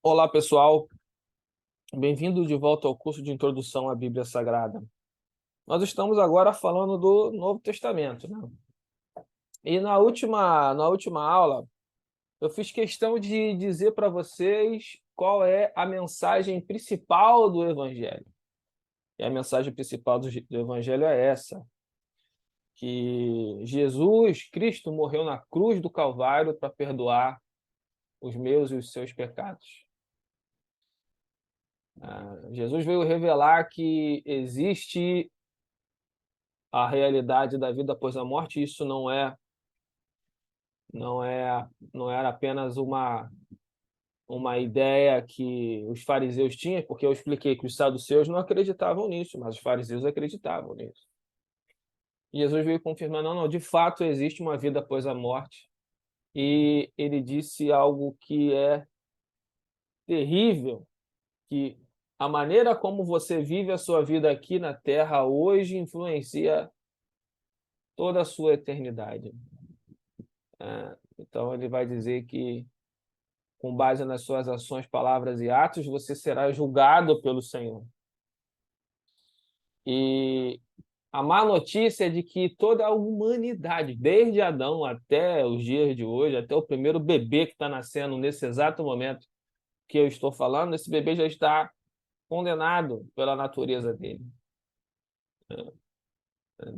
Olá, pessoal. Bem-vindo de volta ao curso de Introdução à Bíblia Sagrada. Nós estamos agora falando do Novo Testamento, né? E na última aula, eu fiz questão de dizer para vocês qual é a mensagem principal do Evangelho. E a mensagem principal do Evangelho é essa, que Jesus Cristo morreu na cruz do Calvário para perdoar os meus e os seus pecados. Jesus veio revelar que existe a realidade da vida após a morte. Isso não era apenas uma ideia que os fariseus tinham, porque eu expliquei que os saduceus não acreditavam nisso, mas os fariseus acreditavam nisso. E Jesus veio confirmar, não, de fato existe uma vida após a morte. E ele disse algo que é terrível, que a maneira como você vive a sua vida aqui na Terra hoje influencia toda a sua eternidade. Então ele vai dizer que, com base nas suas ações, palavras e atos, você será julgado pelo Senhor. E a má notícia é de que toda a humanidade, desde Adão até os dias de hoje, até o primeiro bebê que está nascendo nesse exato momento que eu estou falando, esse bebê já está condenado pela natureza dele.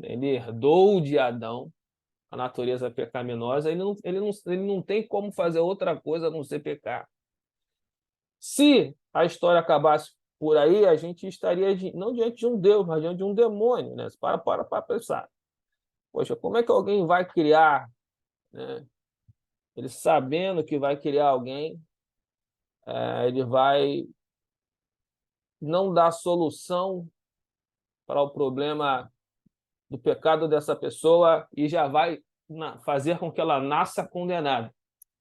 Ele herdou de Adão a natureza pecaminosa, ele não tem como fazer outra coisa a não ser pecar. Se a história acabasse por aí, a gente estaria não diante de um Deus, mas diante de um demônio, né? Para pensar. Poxa, como é que alguém vai criar, né? Ele sabendo que vai criar alguém, ele vai não dar solução para o problema do pecado dessa pessoa e já vai fazer com que ela nasça condenada.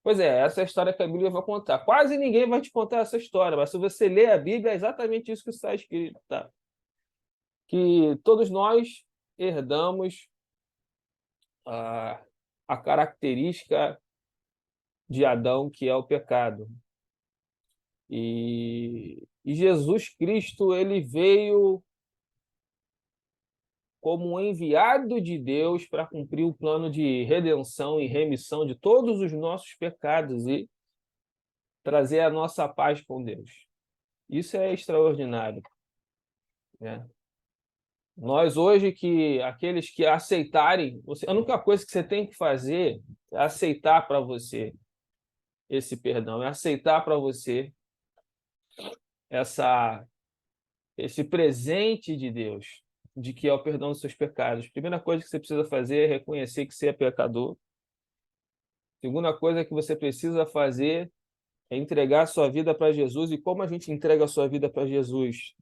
Pois é, essa é a história que a Bíblia vai contar. Quase ninguém vai te contar essa história, mas se você ler a Bíblia, é exatamente isso que está escrito, tá? Que todos nós herdamos a, a característica de Adão, que é o pecado. E Jesus Cristo, ele veio como um enviado de Deus para cumprir o plano de redenção e remissão de todos os nossos pecados e trazer a nossa paz com Deus. Isso é extraordinário, né? Nós hoje, que aqueles que aceitarem, a única coisa que você tem que fazer é aceitar para você esse perdão, é aceitar para você essa esse presente de Deus, de que é o perdão dos seus pecados. Primeira coisa que você precisa fazer é reconhecer que você é pecador. Segunda coisa que você precisa fazer é entregar a sua vida para Jesus. E como a gente entrega a sua vida para Jesus?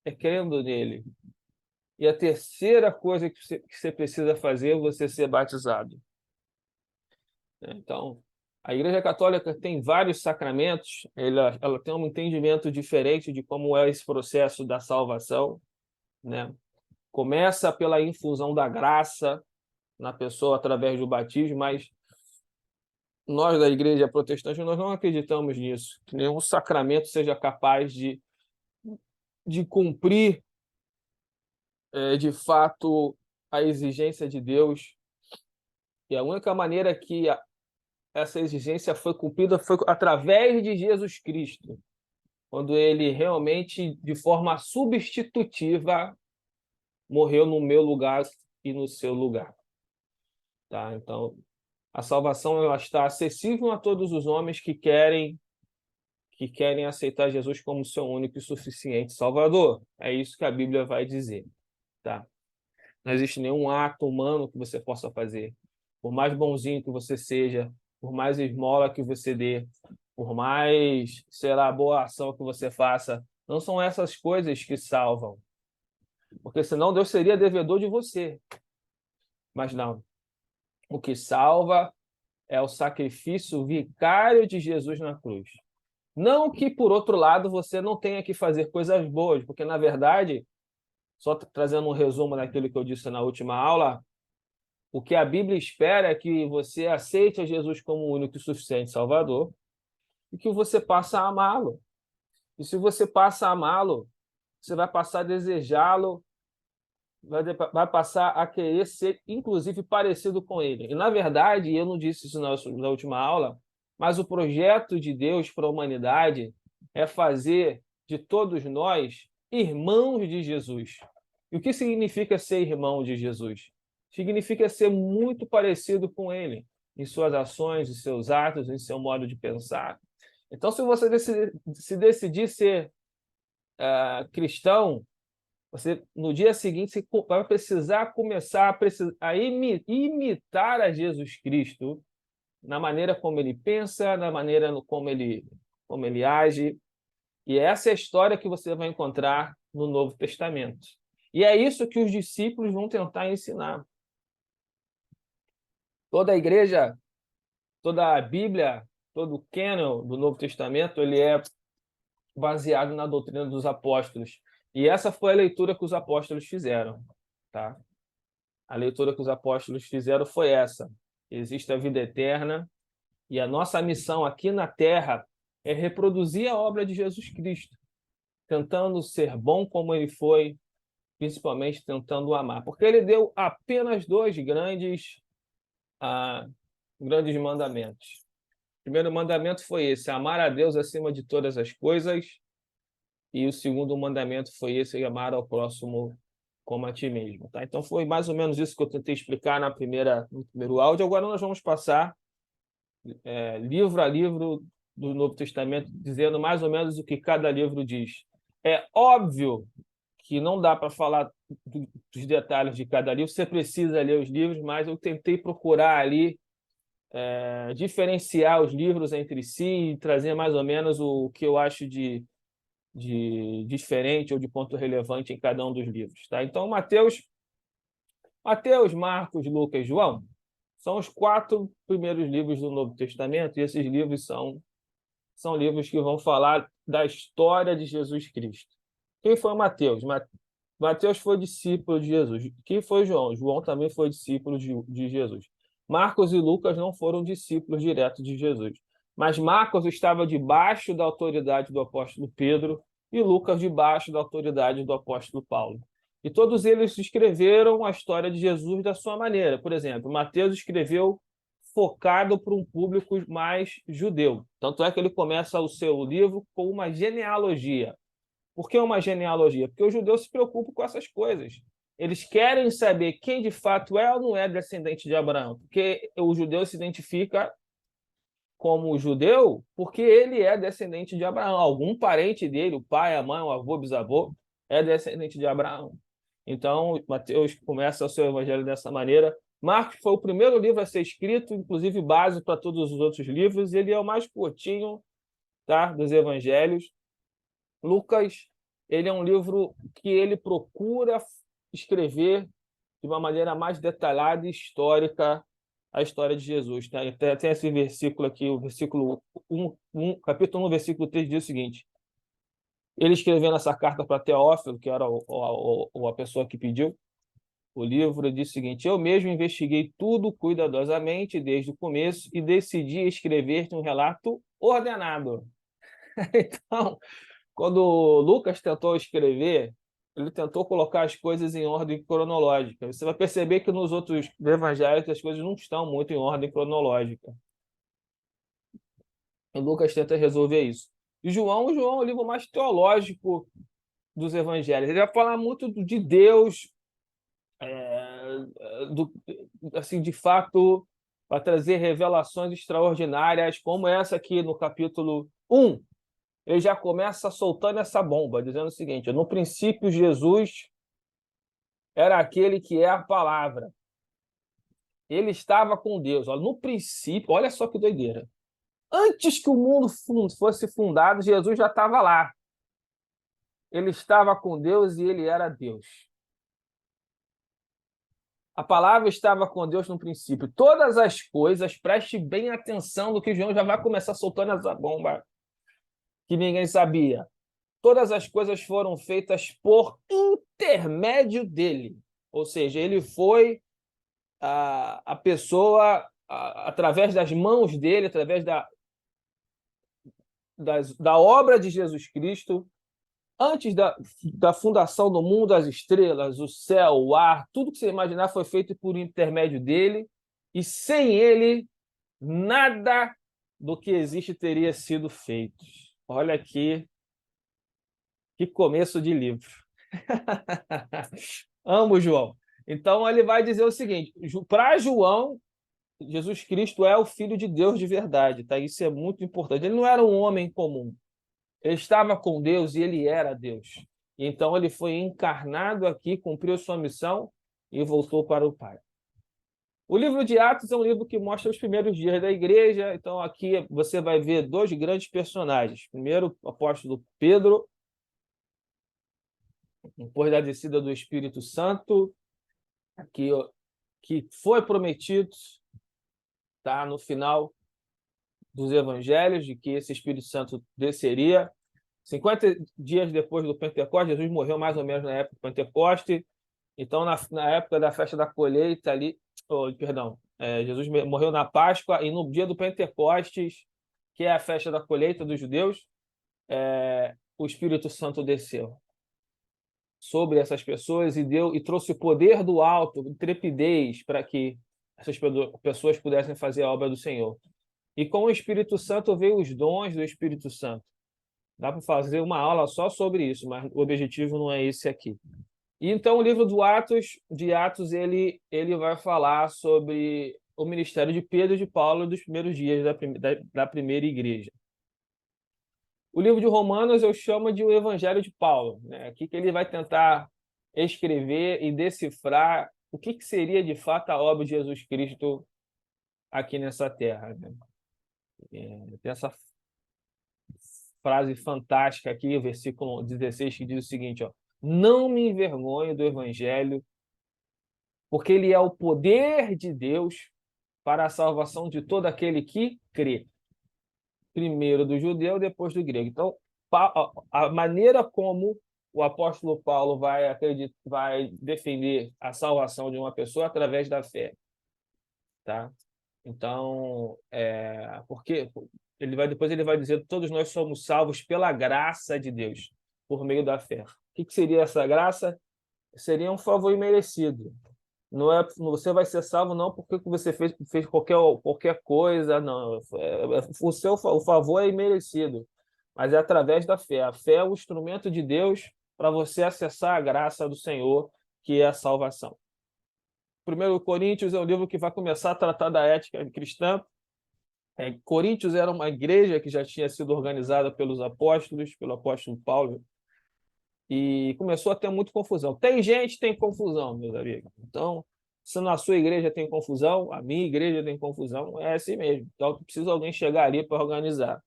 É crendo nele. E a terceira coisa que você precisa fazer é você ser batizado. Então, a Igreja Católica tem vários sacramentos, ela tem um entendimento diferente de como é esse processo da salvação, né? Começa pela infusão da graça na pessoa através do batismo, mas nós da Igreja Protestante nós não acreditamos nisso, que nenhum sacramento seja capaz de cumprir de fato a exigência de Deus. E a única maneira que essa exigência foi cumprida foi através de Jesus Cristo, quando ele realmente, de forma substitutiva, morreu no meu lugar e no seu lugar. Tá? Então, a salvação ela está acessível a todos os homens que querem aceitar Jesus como seu único e suficiente Salvador. É isso que a Bíblia vai dizer. Tá? Não existe nenhum ato humano que você possa fazer. Por mais bonzinho que você seja, por mais esmola que você dê, por mais, sei lá, boa ação que você faça, não são essas coisas que salvam. Porque senão Deus seria devedor de você. Mas não. O que salva é o sacrifício vicário de Jesus na cruz. Não que, por outro lado, você não tenha que fazer coisas boas, porque, na verdade, só trazendo um resumo daquilo que eu disse na última aula, o que a Bíblia espera é que você aceite a Jesus como o único e suficiente Salvador, e que você passa a amá-lo. E se você passa a amá-lo, você vai passar a desejá-lo, vai passar a querer ser, inclusive, parecido com ele. E, na verdade, eu não disse isso na última aula, mas o projeto de Deus para a humanidade é fazer de todos nós irmãos de Jesus. E o que significa ser irmão de Jesus? Significa ser muito parecido com ele, em suas ações, em seus atos, em seu modo de pensar. Então, se você decidir ser cristão, você no dia seguinte você vai precisar começar a imitar a Jesus Cristo na maneira como ele pensa, na maneira como ele age. E essa é a história que você vai encontrar no Novo Testamento. E é isso que os discípulos vão tentar ensinar. Toda a igreja, toda a Bíblia, todo o cânon do Novo Testamento, ele é baseado na doutrina dos apóstolos. E essa foi a leitura que os apóstolos fizeram, tá? A leitura que os apóstolos fizeram foi essa: existe a vida eterna e a nossa missão aqui na Terra é reproduzir a obra de Jesus Cristo, tentando ser bom como ele foi, principalmente tentando amar, porque ele deu apenas dois grandes mandamentos. O primeiro mandamento foi esse: amar a Deus acima de todas as coisas. E o segundo mandamento foi esse: amar ao próximo como a ti mesmo. Tá? Então foi mais ou menos isso que eu tentei explicar no primeiro áudio. Agora nós vamos passar livro a livro do Novo Testamento, dizendo mais ou menos o que cada livro diz. É óbvio que não dá para falar dos detalhes de cada livro, você precisa ler os livros, mas eu tentei procurar ali diferenciar os livros entre si e trazer mais ou menos o que eu acho de diferente ou de ponto relevante em cada um dos livros. Tá? Então, Mateus, Marcos, Lucas e João são os 4 primeiros livros do Novo Testamento, e esses livros são livros que vão falar da história de Jesus Cristo. Quem foi Mateus? Mateus foi discípulo de Jesus. Quem foi João? João também foi discípulo de Jesus. Marcos e Lucas não foram discípulos diretos de Jesus. Mas Marcos estava debaixo da autoridade do apóstolo Pedro e Lucas debaixo da autoridade do apóstolo Paulo. E todos eles escreveram a história de Jesus da sua maneira. Por exemplo, Mateus escreveu focado para um público mais judeu. Tanto é que ele começa o seu livro com uma genealogia. Por que uma genealogia? Porque os judeus se preocupam com essas coisas. Eles querem saber quem de fato é ou não é descendente de Abraão. Porque o judeu se identifica como judeu porque ele é descendente de Abraão. Algum parente dele, o pai, a mãe, o avô, o bisavô, é descendente de Abraão. Então, Mateus começa o seu evangelho dessa maneira. Marcos foi o primeiro livro a ser escrito, inclusive base para todos os outros livros. Ele é o mais curtinho, tá, dos evangelhos. Lucas, ele é um livro que ele procura escrever de uma maneira mais detalhada e histórica a história de Jesus. Tá? Tem esse versículo aqui, o versículo 1, capítulo 1, versículo 3, diz o seguinte: ele escrevendo essa carta para Teófilo, que era a pessoa que pediu o livro, ele diz o seguinte: eu mesmo investiguei tudo cuidadosamente desde o começo e decidi escrever-te um relato ordenado. Então, quando Lucas tentou escrever, ele tentou colocar as coisas em ordem cronológica. Você vai perceber que nos outros evangelhos as coisas não estão muito em ordem cronológica. E Lucas tenta resolver isso. E João é o livro mais teológico dos evangelhos. Ele vai falar muito de Deus, assim, de fato, vai trazer revelações extraordinárias, como essa aqui no capítulo 1. Ele já começa soltando essa bomba, dizendo o seguinte: no princípio, Jesus era aquele que é a palavra. Ele estava com Deus. Olha, no princípio, olha só que doideira. Antes que o mundo fosse fundado, Jesus já estava lá. Ele estava com Deus e ele era Deus. A palavra estava com Deus no princípio. Todas as coisas, preste bem atenção no que João já vai começar soltando essa bomba que ninguém sabia. Todas as coisas foram feitas por intermédio dele. Ou seja, ele foi a pessoa, através das mãos dele, através da obra de Jesus Cristo, antes da fundação do mundo, as estrelas, o céu, o ar, tudo que você imaginar foi feito por intermédio dele, e sem ele, nada do que existe teria sido feito. Olha aqui, que começo de livro. Amo João. Então, ele vai dizer o seguinte, para João, Jesus Cristo é o Filho de Deus de verdade, tá? Isso é muito importante. Ele não era um homem comum. Ele estava com Deus e ele era Deus. Então, ele foi encarnado aqui, cumpriu sua missão e voltou para o Pai. O livro de Atos é um livro que mostra os primeiros dias da igreja. Então, aqui você vai ver dois grandes personagens. Primeiro, o apóstolo Pedro, depois da descida do Espírito Santo, que foi prometido, tá, no final dos evangelhos, de que esse Espírito Santo desceria. 50 dias depois do Pentecostes, Jesus morreu mais ou menos na época do Pentecoste. Então, na época da festa da colheita ali, Jesus morreu na Páscoa, e no dia do Pentecostes, que é a festa da colheita dos judeus, o Espírito Santo desceu sobre essas pessoas e trouxe o poder do alto, intrepidez, para que essas pessoas pudessem fazer a obra do Senhor. E com o Espírito Santo veio os dons do Espírito Santo. Dá para fazer uma aula só sobre isso, mas o objetivo não é esse aqui. E então o livro de Atos, ele vai falar sobre o ministério de Pedro e de Paulo dos primeiros dias da primeira igreja. O livro de Romanos eu chamo de o Evangelho de Paulo, né? Aqui que ele vai tentar escrever e decifrar o que seria de fato a obra de Jesus Cristo aqui nessa terra, né? Tem essa frase fantástica aqui, o versículo 16, que diz o seguinte, ó: não me envergonho do Evangelho, porque ele é o poder de Deus para a salvação de todo aquele que crê. Primeiro do judeu, depois do grego. Então, a maneira como o apóstolo Paulo vai defender a salvação de uma pessoa através da fé, tá? Então, porque depois ele vai dizer: todos nós somos salvos pela graça de Deus, por meio da fé. O que seria essa graça? Seria um favor imerecido. Não é, você vai ser salvo não porque você fez qualquer coisa, não. O favor é imerecido, mas é através da fé. A fé é o instrumento de Deus para você acessar a graça do Senhor, que é a salvação. 1 Coríntios é um livro que vai começar a tratar da ética cristã. Coríntios era uma igreja que já tinha sido organizada pelos apóstolos, pelo apóstolo Paulo, e começou a ter muita confusão. Tem confusão, meus amigos. Então, se na sua igreja tem confusão, a minha igreja tem confusão, é assim mesmo. Então, precisa alguém chegar ali para organizar.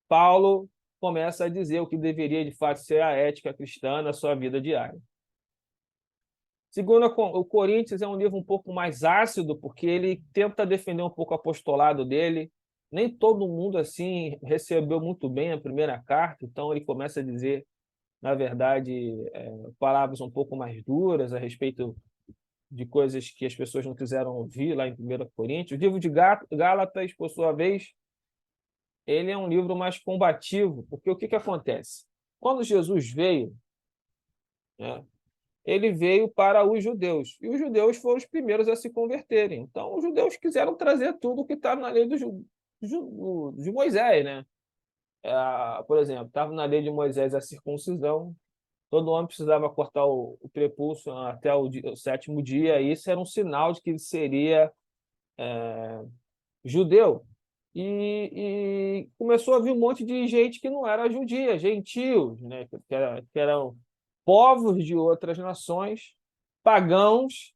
Paulo começa a dizer o que deveria, de fato, ser a ética cristã na sua vida diária. Segundo, o Coríntios é um livro um pouco mais ácido, porque ele tenta defender um pouco o apostolado dele. Nem todo mundo assim recebeu muito bem a primeira carta, então ele começa a dizer, na verdade, palavras um pouco mais duras a respeito de coisas que as pessoas não quiseram ouvir lá em 1 Coríntios. O livro de Gálatas, por sua vez, ele é um livro mais combativo, porque o que acontece? Quando Jesus veio, né, ele veio para os judeus, e os judeus foram os primeiros a se converterem. Então, os judeus quiseram trazer tudo o que estava na lei de Moisés, né? Por exemplo, estava na lei de Moisés a circuncisão, todo homem precisava cortar o prepúcio até o 7º dia, e isso era um sinal de que ele seria judeu. E começou a vir um monte de gente que não era judia, gentios, né? que eram povos de outras nações, pagãos,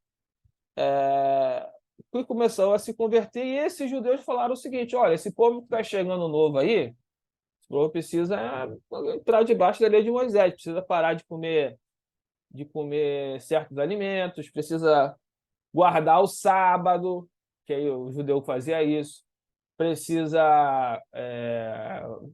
que começaram a se converter, e esses judeus falaram o seguinte: olha, esse povo que está chegando novo aí, esse povo precisa entrar debaixo da lei de Moisés, precisa parar de comer certos alimentos, precisa guardar o sábado, que aí o judeu fazia isso, precisa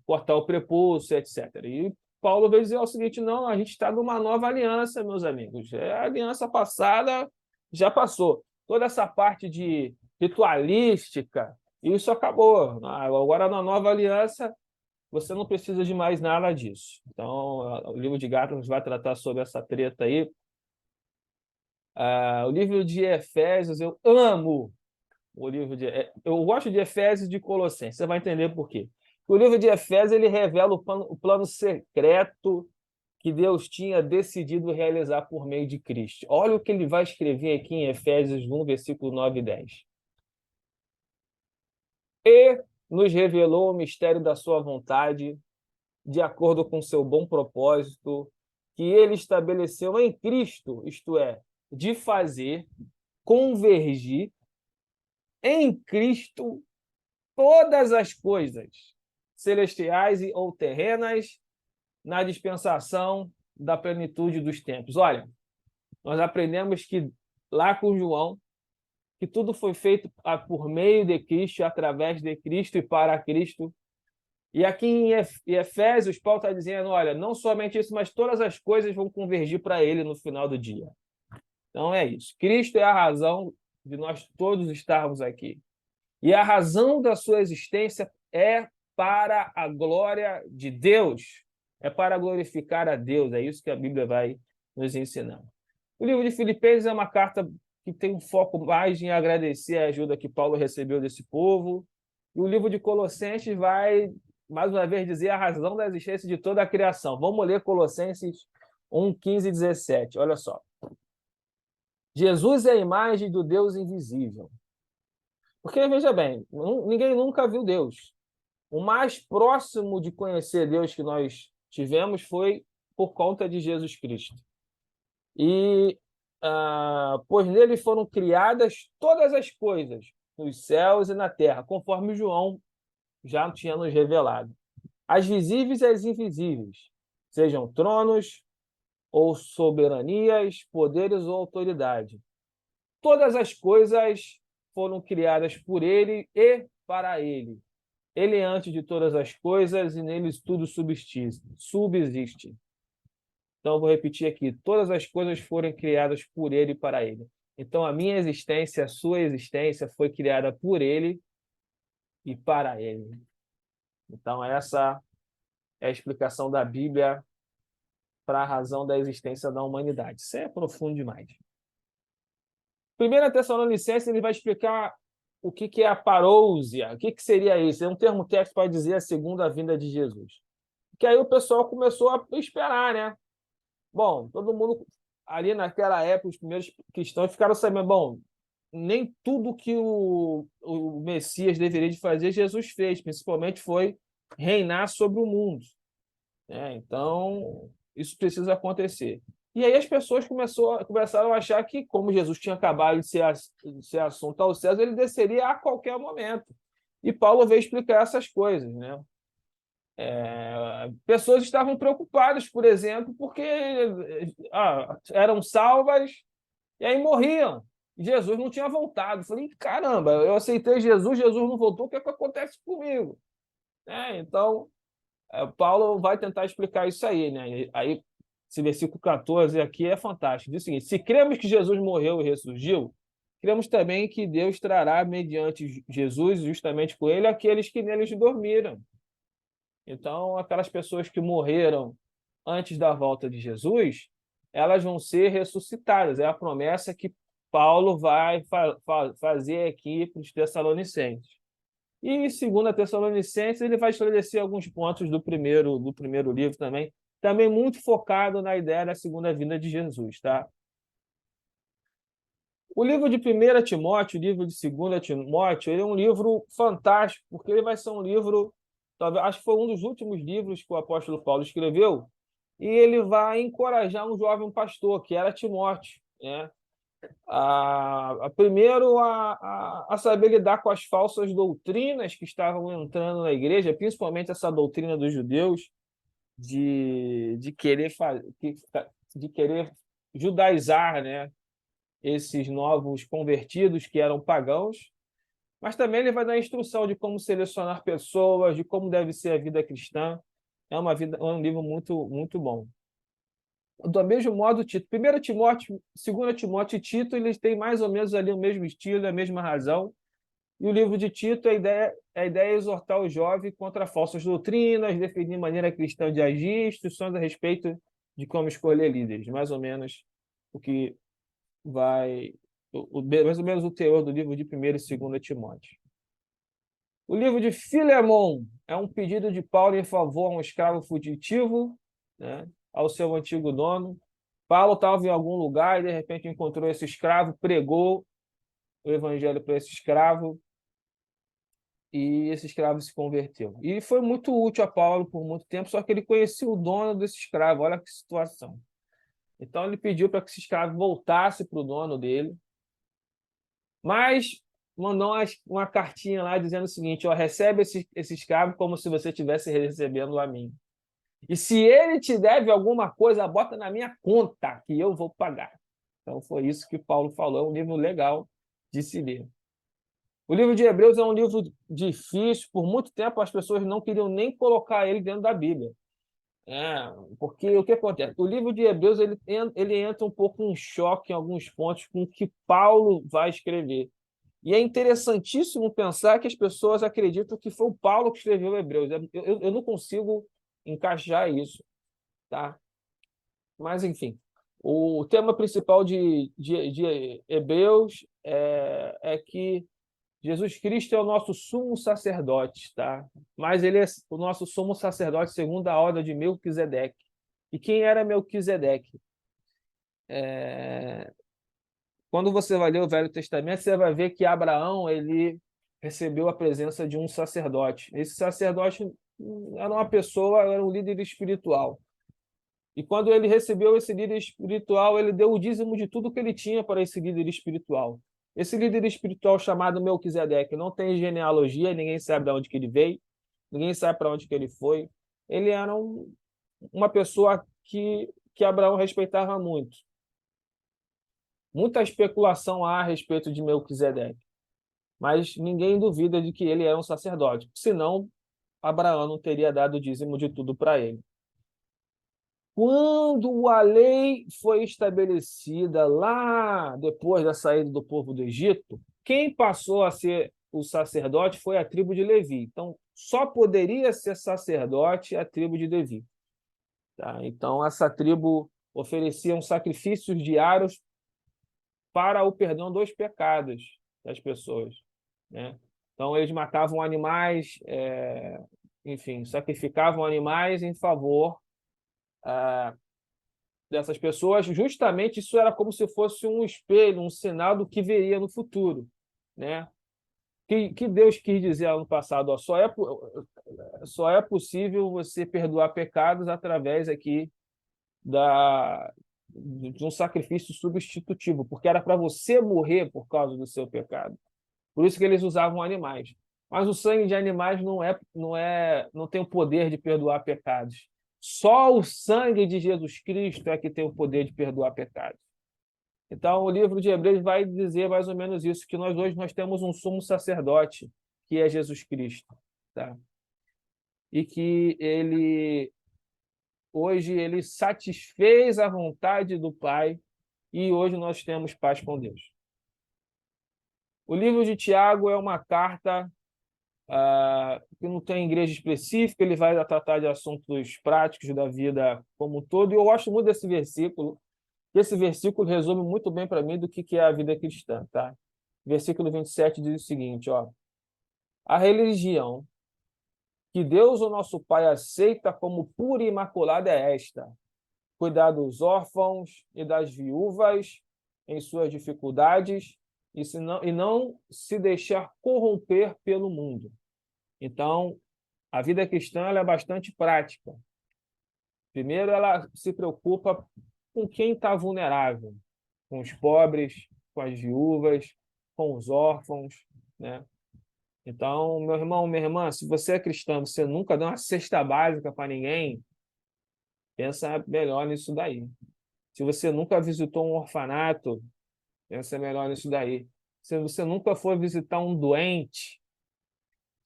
cortar o prepúcio, etc. E Paulo veio dizer o seguinte: não, a gente está numa nova aliança, meus amigos. A aliança passada já passou. Toda essa parte de ritualística, isso acabou. Agora, na nova aliança, você não precisa de mais nada disso. Então, o livro de Gálatas vai tratar sobre essa treta aí. O livro de Efésios, eu amo o livro de... Eu gosto de Efésios e de Colossenses, você vai entender por quê. O livro de Efésios, ele revela o plano secreto que Deus tinha decidido realizar por meio de Cristo. Olha o que ele vai escrever aqui em Efésios 1, versículo 9 e 10. E nos revelou o mistério da sua vontade, de acordo com seu bom propósito, que ele estabeleceu em Cristo, isto é, de fazer convergir em Cristo todas as coisas, celestiais ou terrenas, na dispensação da plenitude dos tempos. Olha, nós aprendemos que lá com João, que tudo foi feito por meio de Cristo, através de Cristo e para Cristo. E aqui em Efésios, Paulo está dizendo, olha, não somente isso, mas todas as coisas vão convergir para ele no final do dia. Então é isso. Cristo é a razão de nós todos estarmos aqui. E a razão da sua existência é para a glória de Deus. É para glorificar a Deus. É isso que a Bíblia vai nos ensinar. O livro de Filipenses é uma carta que tem um foco mais em agradecer a ajuda que Paulo recebeu desse povo. E o livro de Colossenses vai, mais uma vez, dizer a razão da existência de toda a criação. Vamos ler Colossenses 1, 15 e 17. Olha só. Jesus é a imagem do Deus invisível. Porque, veja bem, ninguém nunca viu Deus. O mais próximo de conhecer Deus que nós tivemos foi por conta de Jesus Cristo. E, pois nele foram criadas todas as coisas, nos céus e na terra, conforme João já tinha nos revelado. As visíveis e as invisíveis, sejam tronos ou soberanias, poderes ou autoridade. Todas as coisas foram criadas por ele e para ele. Ele é antes de todas as coisas e neles tudo subsiste. Então, eu vou repetir aqui. Todas as coisas foram criadas por ele e para ele. Então, a minha existência, a sua existência foi criada por ele e para ele. Então, essa é a explicação da Bíblia para a razão da existência da humanidade. Isso é profundo demais. 1 Tessalonicenses, ele vai explicar o que é a parousia, o que seria isso. É um termo técnico para dizer a segunda vinda de Jesus. Que aí o pessoal começou a esperar, né? Bom, todo mundo ali naquela época, os primeiros cristãos ficaram sabendo, bom, nem tudo que o Messias deveria de fazer, Jesus fez, principalmente foi reinar sobre o mundo. Né? Então, isso precisa acontecer. E aí as pessoas começaram a achar que, como Jesus tinha acabado de ser assunto aos céus, ele desceria a qualquer momento. E Paulo veio explicar essas coisas, né? Pessoas estavam preocupadas, por exemplo, porque eram salvas e aí morriam. Jesus não tinha voltado. Eu falei, caramba, eu aceitei Jesus, Jesus não voltou, o que é que acontece comigo? Então, Paulo vai tentar explicar isso aí, né? Aí, esse versículo 14 aqui é fantástico. Diz o seguinte: se cremos que Jesus morreu e ressurgiu, cremos também que Deus trará, mediante Jesus, justamente com ele, aqueles que neles dormiram. Então, aquelas pessoas que morreram antes da volta de Jesus, elas vão ser ressuscitadas. É a promessa que Paulo vai fazer aqui para os Tessalonicenses. E em 2 Tessalonicenses, ele vai esclarecer alguns pontos do primeiro livro também muito focado na ideia da segunda vinda de Jesus. Tá? O livro de 1 Timóteo, o livro de 2 Timóteo, ele é um livro fantástico, porque ele vai ser um livro, talvez, acho que foi um dos últimos livros que o apóstolo Paulo escreveu, e ele vai encorajar um jovem pastor, que era Timóteo, né? Primeiro, a saber lidar com as falsas doutrinas que estavam entrando na igreja, principalmente essa doutrina dos judeus, de querer judaizar, né? Esses novos convertidos que eram pagãos, mas também ele vai dar instrução de como selecionar pessoas, de como deve ser a vida cristã. É um livro muito, muito bom. Do mesmo modo, Tito, 1 Timóteo, 2 Timóteo e Tito, eles têm mais ou menos ali o mesmo estilo, a mesma razão. E o livro de Tito, a ideia é exortar o jovem contra falsas doutrinas, definir maneira cristã de agir, instruções a respeito de como escolher líderes. Mais ou menos o que vai... mais ou menos o teor do livro de 1º e 2º Timóteo. O livro de Filemon é um pedido de Paulo em favor a um escravo fugitivo, né, ao seu antigo dono. Paulo estava em algum lugar e, de repente, encontrou esse escravo, pregou o evangelho para esse escravo, e esse escravo se converteu. E foi muito útil a Paulo por muito tempo, só que ele conhecia o dono desse escravo, olha que situação. Então ele pediu para que esse escravo voltasse para o dono dele, mas mandou uma cartinha lá dizendo o seguinte: ó, recebe esse escravo como se você estivesse recebendo a mim. E se ele te deve alguma coisa, bota na minha conta, que eu vou pagar. Então foi isso que Paulo falou, é um livro legal de se ler. O livro de Hebreus é um livro difícil, por muito tempo as pessoas não queriam nem colocar ele dentro da Bíblia. Porque o que acontece? O livro de Hebreus ele entra um pouco em choque em alguns pontos com o que Paulo vai escrever. E é interessantíssimo pensar que as pessoas acreditam que foi o Paulo que escreveu Hebreus. Eu não consigo encaixar isso, tá? Mas, enfim, o tema principal de Hebreus é que Jesus Cristo é o nosso sumo sacerdote, tá? Mas ele é o nosso sumo sacerdote segundo a ordem de Melquisedeque. E quem era Melquisedeque? Quando você vai ler o Velho Testamento, você vai ver que Abraão ele recebeu a presença de um sacerdote. Esse sacerdote era uma pessoa, era um líder espiritual. E quando ele recebeu esse líder espiritual, ele deu o dízimo de tudo que ele tinha para esse líder espiritual. Esse líder espiritual chamado Melquisedeque não tem genealogia, ninguém sabe de onde que ele veio, ninguém sabe para onde que ele foi. Ele era uma pessoa que Abraão respeitava muito. Muita especulação há a respeito de Melquisedeque, mas ninguém duvida de que ele era um sacerdote, senão Abraão não teria dado o dízimo de tudo para ele. Quando a lei foi estabelecida lá depois da saída do povo do Egito, quem passou a ser o sacerdote foi a tribo de Levi. Então, só poderia ser sacerdote a tribo de Levi. Tá? Então, essa tribo oferecia sacrifícios diários para o perdão dos pecados das pessoas, né? Então, eles matavam animais, enfim, sacrificavam animais em favor dessas pessoas. Justamente isso era como se fosse um espelho, um sinal do que viria no futuro, né? Que Deus quis dizer no passado, ó, só é possível você perdoar pecados através aqui de um sacrifício substitutivo, porque era para você morrer por causa do seu pecado. Por isso que eles usavam animais. Mas o sangue de animais não tem o poder de perdoar pecados. Só o sangue de Jesus Cristo é que tem o poder de perdoar pecados. Então, o livro de Hebreus vai dizer mais ou menos isso, que hoje nós temos um sumo sacerdote, que é Jesus Cristo, tá? E que hoje ele satisfez a vontade do Pai e hoje nós temos paz com Deus. O livro de Tiago é uma carta que não tem igreja específica, ele vai tratar de assuntos práticos da vida como um todo, e eu gosto muito desse versículo. Esse versículo resume muito bem para mim do que é a vida cristã, tá? Versículo 27 diz o seguinte, ó: a religião que Deus, o nosso Pai, aceita como pura e imaculada é esta: cuidar dos órfãos e das viúvas em suas dificuldades e não se deixar corromper pelo mundo. Então, a vida cristã ela é bastante prática. Primeiro, ela se preocupa com quem está vulnerável, com os pobres, com as viúvas, com os órfãos, né? Então, meu irmão, minha irmã, se você é cristão, você nunca deu uma cesta básica para ninguém, pensa melhor nisso daí. Se você nunca visitou um orfanato, pensa melhor nisso daí. Se você nunca foi visitar um doente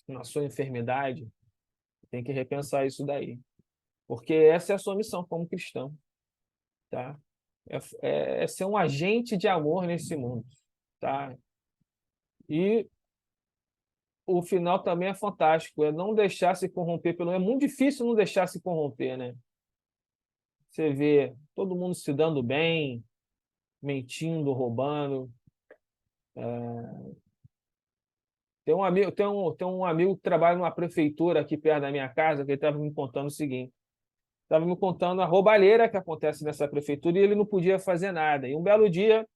na sua enfermidade, tem que repensar isso daí. Porque essa é a sua missão como cristão, tá? É ser um agente de amor nesse mundo, tá? E o final também é fantástico, é não deixar se corromper pelo... É muito difícil não deixar se corromper, né? Você vê todo mundo se dando bem, mentindo, roubando. Tem um amigo que trabalha numa prefeitura aqui perto da minha casa, que ele estava me contando o seguinte. Estava me contando a roubalheira que acontece nessa prefeitura e ele não podia fazer nada. E um belo dia,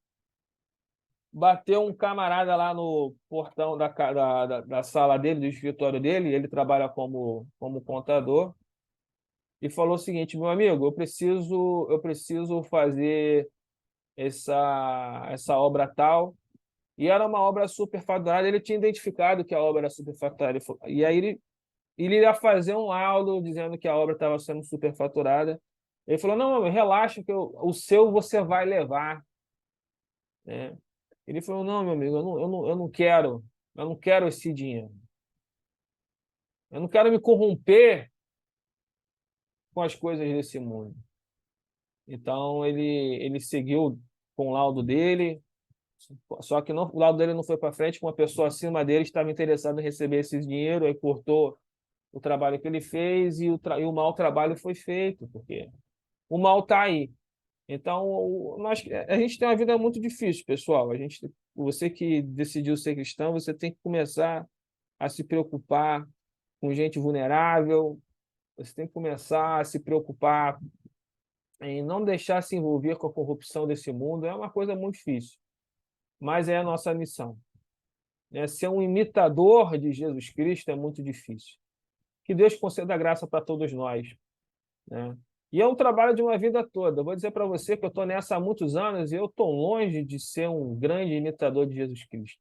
bateu um camarada lá no portão da sala dele, do escritório dele, ele trabalha como contador, e falou o seguinte: meu amigo, eu preciso fazer essa obra tal. E era uma obra superfaturada, ele tinha identificado que a obra era superfaturada. E aí ele ia fazer um laudo dizendo que a obra estava sendo superfaturada. Ele falou: não, relaxa, que o seu você vai levar, né? Ele falou: não, meu amigo, eu não quero esse dinheiro. Eu não quero me corromper com as coisas desse mundo. Então ele seguiu com o laudo dele, só que o laudo dele não foi para frente, uma pessoa acima dele estava interessada em receber esse dinheiro, aí cortou o trabalho que ele fez e o mau trabalho foi feito, porque o mal está aí. Então, a gente tem uma vida muito difícil, pessoal. Você que decidiu ser cristão, você tem que começar a se preocupar com gente vulnerável, você tem que começar a se preocupar em não deixar se envolver com a corrupção desse mundo. É uma coisa muito difícil, mas é a nossa missão, né? Ser um imitador de Jesus Cristo é muito difícil. Que Deus conceda graça para todos nós, né? E é um trabalho de uma vida toda. Eu vou dizer para você que eu estou nessa há muitos anos e eu estou longe de ser um grande imitador de Jesus Cristo.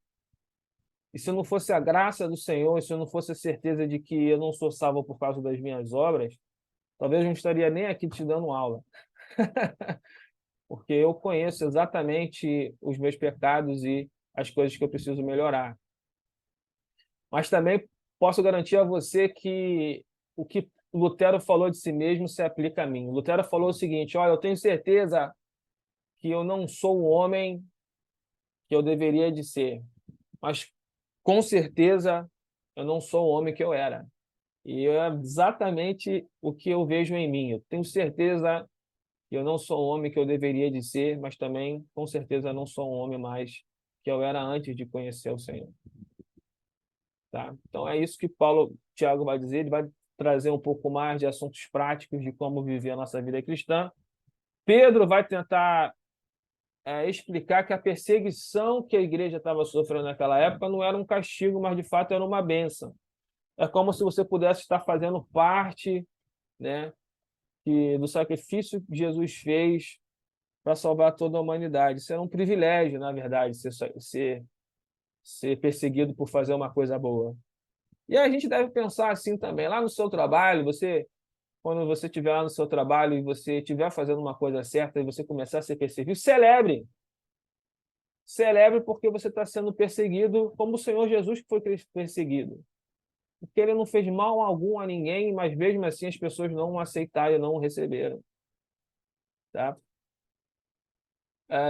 E se não fosse a graça do Senhor, e se não fosse a certeza de que eu não sou salvo por causa das minhas obras, talvez eu não estaria nem aqui te dando aula. Porque eu conheço exatamente os meus pecados e as coisas que eu preciso melhorar. Mas também posso garantir a você que o que Lutero falou de si mesmo se aplica a mim. Lutero falou o seguinte: olha, eu tenho certeza que eu não sou o homem que eu deveria de ser, mas com certeza eu não sou o homem que eu era. E é exatamente o que eu vejo em mim. Eu tenho certeza que eu não sou o homem que eu deveria de ser, mas também, com certeza, não sou um homem mais que eu era antes de conhecer o Senhor. Tá? Então é isso que Tiago vai dizer. Ele vai trazer um pouco mais de assuntos práticos de como viver a nossa vida cristã. Pedro vai tentar explicar que a perseguição que a igreja estava sofrendo naquela época não era um castigo, mas de fato era uma bênção. É como se você pudesse estar fazendo parte, né, do sacrifício que Jesus fez para salvar toda a humanidade. Isso era um privilégio, na verdade, ser perseguido por fazer uma coisa boa. E a gente deve pensar assim também. Lá no seu trabalho, quando você estiver lá no seu trabalho e você estiver fazendo uma coisa certa e você começar a ser perseguido, celebre. Celebre porque você está sendo perseguido como o Senhor Jesus que foi perseguido. Porque ele não fez mal algum a ninguém, mas mesmo assim as pessoas não o aceitaram e não o receberam. Tá?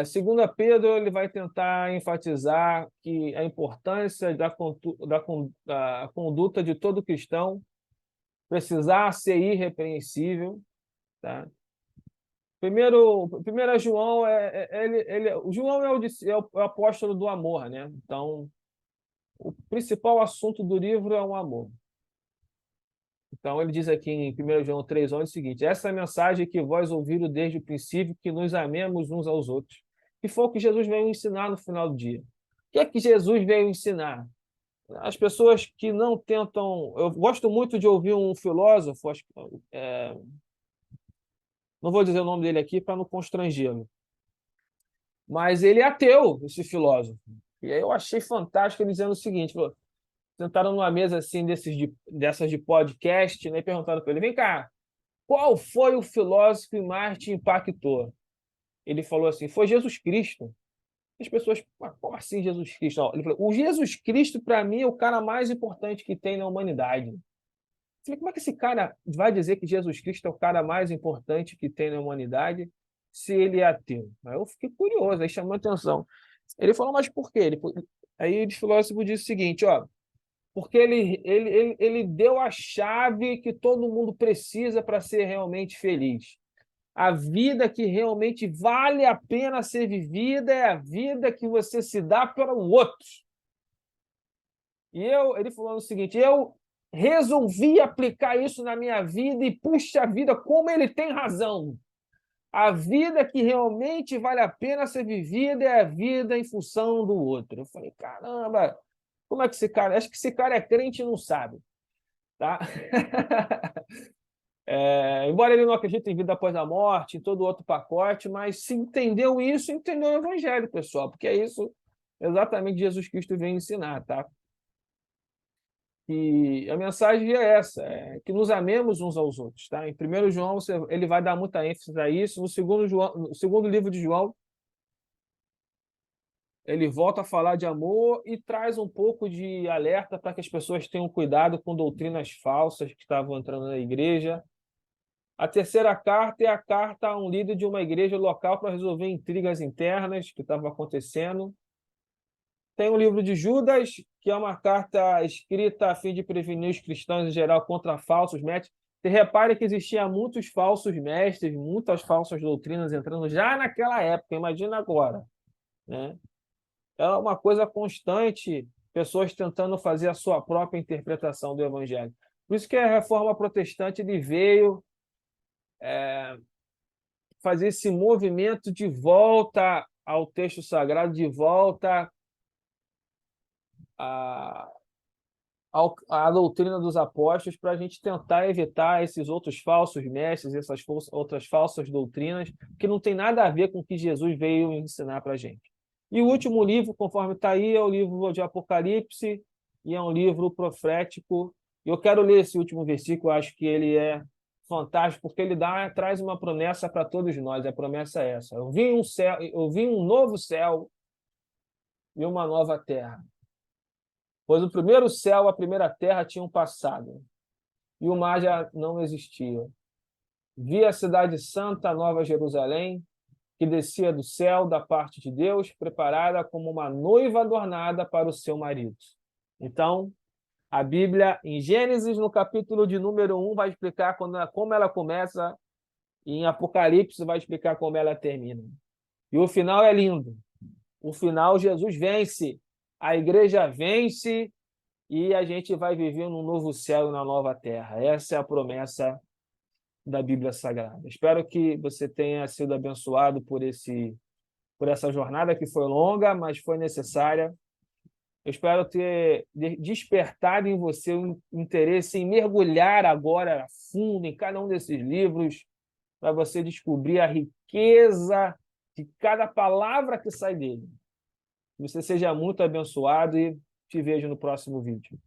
Segundo Pedro, ele vai tentar enfatizar que a importância da conduta de todo cristão precisar ser irrepreensível. Tá? Primeiro João o João é o apóstolo do amor, né? Então, o principal assunto do livro é o amor. Então, ele diz aqui em 1 João 3,11 o seguinte: essa é a mensagem que vós ouviram desde o princípio, que nos amemos uns aos outros. E foi o que Jesus veio ensinar no final do dia. O que é que Jesus veio ensinar? As pessoas que não tentam... Eu gosto muito de ouvir um filósofo, não vou dizer o nome dele aqui para não constrangê-lo, mas ele é ateu, esse filósofo. E aí eu achei fantástico ele dizendo o seguinte: sentaram numa mesa assim dessas de podcast, né, e perguntaram para ele: vem cá, qual foi o filósofo que mais te impactou? Ele falou assim: foi Jesus Cristo. As pessoas, como assim Jesus Cristo? Não, ele falou: o Jesus Cristo, para mim, é o cara mais importante que tem na humanidade. Eu falei: como é que esse cara vai dizer que Jesus Cristo é o cara mais importante que tem na humanidade se ele é ateu? Aí eu fiquei curioso, aí chamou a atenção. Ele falou: mas por quê? Aí o filósofo disse o seguinte: ó, porque ele deu a chave que todo mundo precisa para ser realmente feliz. A vida que realmente vale a pena ser vivida é a vida que você se dá para o outro. E ele falou o seguinte: eu resolvi aplicar isso na minha vida e, puxa vida, como ele tem razão. A vida que realmente vale a pena ser vivida é a vida em função do outro. Eu falei, caramba, como é que esse cara... Acho que esse cara é crente e não sabe. Tá? Embora ele não acredite em vida após a morte, em todo outro pacote, mas se entendeu isso, entendeu o evangelho, pessoal, porque é isso exatamente que Jesus Cristo vem ensinar, tá? E a mensagem é essa, é que nos amemos uns aos outros, tá? Em 1 João, ele vai dar muita ênfase a isso. No segundo livro de João, ele volta a falar de amor e traz um pouco de alerta para que as pessoas tenham cuidado com doutrinas falsas que estavam entrando na igreja. A terceira carta é a carta a um líder de uma igreja local para resolver intrigas internas que estavam acontecendo. Tem o livro de Judas, que é uma carta escrita a fim de prevenir os cristãos em geral contra falsos mestres. Você repare que existiam muitos falsos mestres, muitas falsas doutrinas entrando já naquela época, imagina agora, né? É uma coisa constante, pessoas tentando fazer a sua própria interpretação do evangelho. Por isso que a reforma protestante ele veio fazer esse movimento de volta ao texto sagrado, de volta à, à doutrina dos apóstolos, para a gente tentar evitar esses outros falsos mestres, essas outras falsas doutrinas, que não tem nada a ver com o que Jesus veio ensinar para a gente. E o último livro, conforme está aí, é o livro de Apocalipse, e é um livro profético. Eu quero ler esse último versículo, acho que ele é fantástico, porque ele traz uma promessa para todos nós. A promessa é essa: eu vi um novo céu e uma nova terra. Pois o primeiro céu e a primeira terra tinham passado, e o mar já não existia. Vi a cidade santa, a Nova Jerusalém, que descia do céu da parte de Deus, preparada como uma noiva adornada para o seu marido. Então, a Bíblia, em Gênesis, no capítulo de número 1, vai explicar como ela começa, e em Apocalipse vai explicar como ela termina. E o final é lindo. O final, Jesus vence, a igreja vence, e a gente vai viver num novo céu e na nova terra. Essa é a promessa da Bíblia Sagrada. Espero que você tenha sido abençoado por essa jornada que foi longa, mas foi necessária. Eu espero ter despertado em você o interesse em mergulhar agora a fundo em cada um desses livros, para você descobrir a riqueza de cada palavra que sai dele. Que você seja muito abençoado e te vejo no próximo vídeo.